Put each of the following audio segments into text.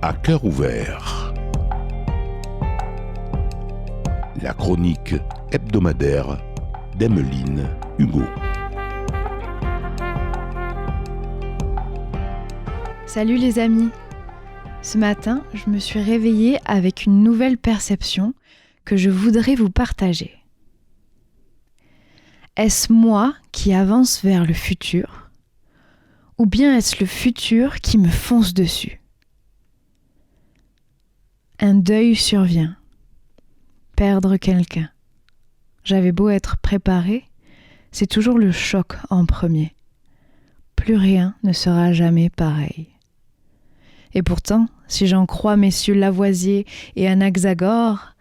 À cœur ouvert. La chronique hebdomadaire d'Emeline Hugo. Salut les amis. Ce matin, je me suis réveillée avec une nouvelle perception que je voudrais vous partager. Est-ce moi qui avance vers le futur ? Ou bien est-ce le futur qui me fonce dessus ? Un deuil survient. Perdre quelqu'un. J'avais beau être préparée, c'est toujours le choc en premier. Plus rien ne sera jamais pareil. Et pourtant, si j'en crois messieurs Lavoisier et Anaxagore,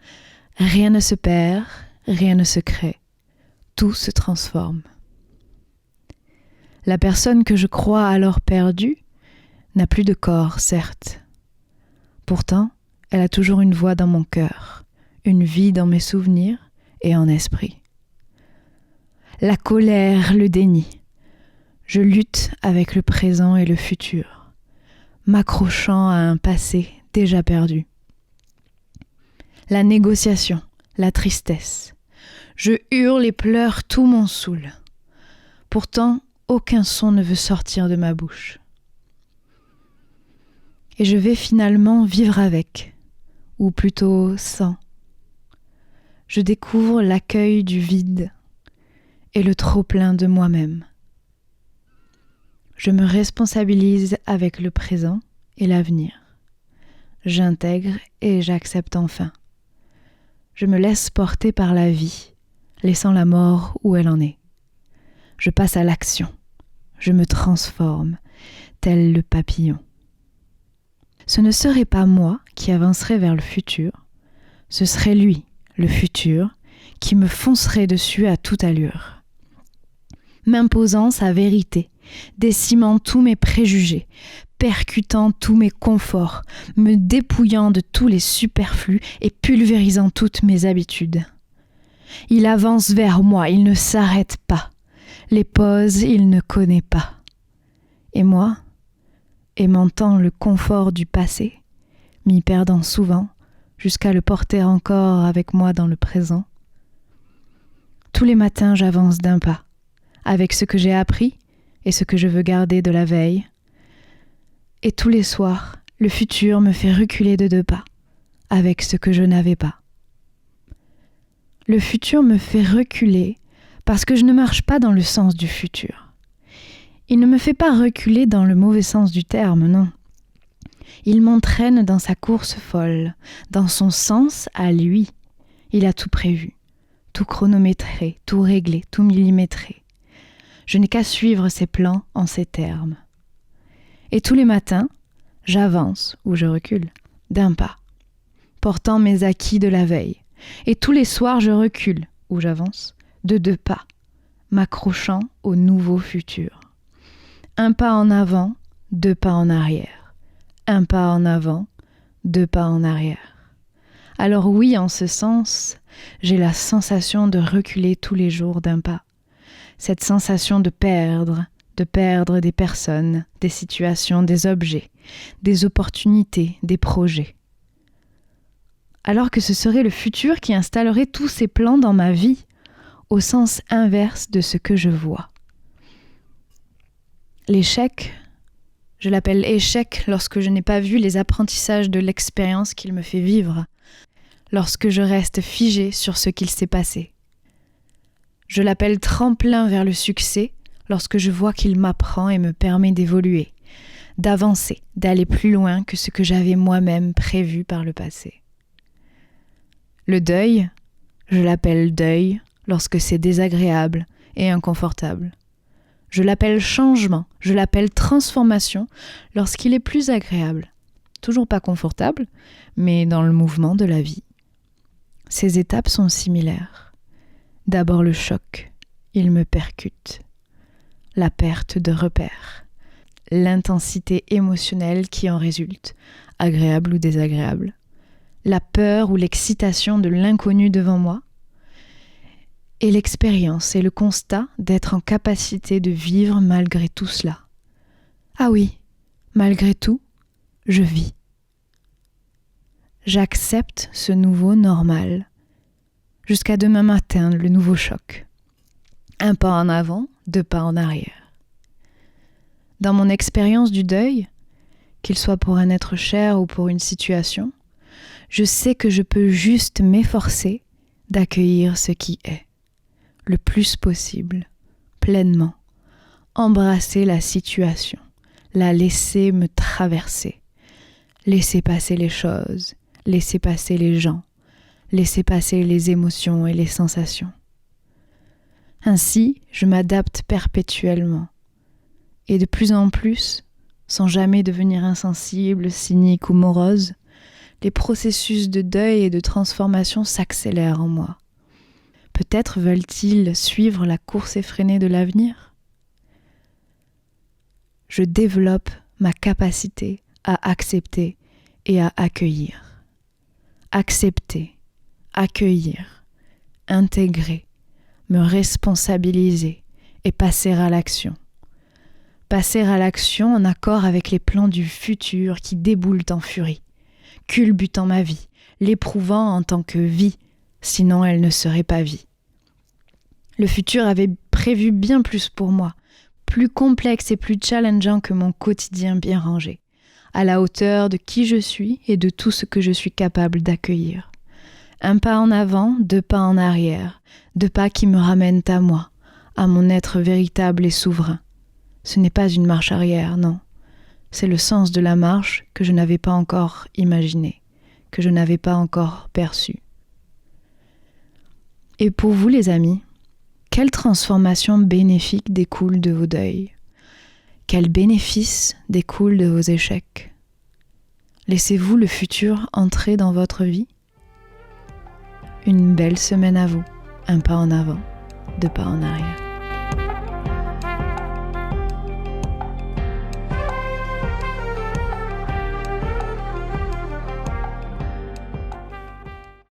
rien ne se perd, rien ne se crée. Tout se transforme. La personne que je crois alors perdue n'a plus de corps, certes. Pourtant, elle a toujours une voix dans mon cœur, une vie dans mes souvenirs et en esprit. La colère, le déni. Je lutte avec le présent et le futur, m'accrochant à un passé déjà perdu. La négociation, la tristesse. Je hurle et pleure, tout m'en saoule. Pourtant, aucun son ne veut sortir de ma bouche. Et je vais finalement vivre avec, ou plutôt sans. Je découvre l'accueil du vide et le trop-plein de moi-même. Je me responsabilise avec le présent et l'avenir. J'intègre et j'accepte enfin. Je me laisse porter par la vie, laissant la mort où elle en est. Je passe à l'action. Je me transforme, tel le papillon. Ce ne serait pas moi qui avancerais vers le futur, ce serait lui, le futur, qui me foncerait dessus à toute allure. M'imposant sa vérité, décimant tous mes préjugés, percutant tous mes conforts, me dépouillant de tous les superflus et pulvérisant toutes mes habitudes. Il avance vers moi, il ne s'arrête pas. Les pauses, il ne connaît pas. Et moi, aimant tant le confort du passé, m'y perdant souvent, jusqu'à le porter encore avec moi dans le présent. Tous les matins, j'avance d'un pas, avec ce que j'ai appris et ce que je veux garder de la veille. Et tous les soirs, le futur me fait reculer de 2 pas, avec ce que je n'avais pas. Le futur me fait reculer parce que je ne marche pas dans le sens du futur. Il ne me fait pas reculer dans le mauvais sens du terme, non. Il m'entraîne dans sa course folle, dans son sens à lui. Il a tout prévu, tout chronométré, tout réglé, tout millimétré. Je n'ai qu'à suivre ses plans en ces termes. Et tous les matins, j'avance ou je recule d'un pas, portant mes acquis de la veille. Et tous les soirs, je recule ou j'avance de 2 pas, m'accrochant au nouveau futur. Un pas en avant, 2 pas en arrière. Un pas en avant, 2 pas en arrière. Alors oui, en ce sens, j'ai la sensation de reculer tous les jours d'un pas. Cette sensation de perdre des personnes, des situations, des objets, des opportunités, des projets. Alors que ce serait le futur qui installerait tous ces plans dans ma vie, au sens inverse de ce que je vois. L'échec, je l'appelle échec lorsque je n'ai pas vu les apprentissages de l'expérience qu'il me fait vivre, lorsque je reste figée sur ce qu'il s'est passé. Je l'appelle tremplin vers le succès lorsque je vois qu'il m'apprend et me permet d'évoluer, d'avancer, d'aller plus loin que ce que j'avais moi-même prévu par le passé. Le deuil, je l'appelle deuil lorsque c'est désagréable et inconfortable. Je l'appelle changement, je l'appelle transformation lorsqu'il est plus agréable. Toujours pas confortable, mais dans le mouvement de la vie. Ces étapes sont similaires. D'abord le choc, il me percute. La perte de repères, l'intensité émotionnelle qui en résulte, agréable ou désagréable. La peur ou l'excitation de l'inconnu devant moi, et l'expérience et le constat d'être en capacité de vivre malgré tout cela. Ah oui, malgré tout, je vis. j'accepte ce nouveau normal. Jusqu'à demain matin, le nouveau choc. Un pas en avant, 2 pas en arrière. Dans mon expérience du deuil, qu'il soit pour un être cher ou pour une situation, je sais que je peux juste m'efforcer d'accueillir ce qui est, le plus possible, pleinement, embrasser la situation, la laisser me traverser, laisser passer les choses, laisser passer les gens, laisser passer les émotions et les sensations. Ainsi, je m'adapte perpétuellement, et de plus en plus, sans jamais devenir insensible, cynique ou morose, les processus de deuil et de transformation s'accélèrent en moi. Peut-être veulent-ils suivre la course effrénée de l'avenir ? Je développe ma capacité à accepter et à accueillir. Accepter, accueillir, intégrer, me responsabiliser et passer à l'action. Passer à l'action en accord avec les plans du futur qui déboulent en furie, culbutant ma vie, l'éprouvant en tant que vie, sinon elle ne serait pas vie. Le futur avait prévu bien plus pour moi, plus complexe et plus challengeant que mon quotidien bien rangé, à la hauteur de qui je suis et de tout ce que je suis capable d'accueillir. Un pas en avant, 2 pas en arrière, 2 pas qui me ramènent à moi, à mon être véritable et souverain. Ce n'est pas une marche arrière, non. C'est le sens de la marche que je n'avais pas encore imaginé, que je n'avais pas encore perçu. Et pour vous les amis, quelle transformation bénéfique découle de vos deuils ? Quel bénéfice découle de vos échecs ? Laissez-vous le futur entrer dans votre vie ? Une belle semaine à vous, un pas en avant, 2 pas en arrière.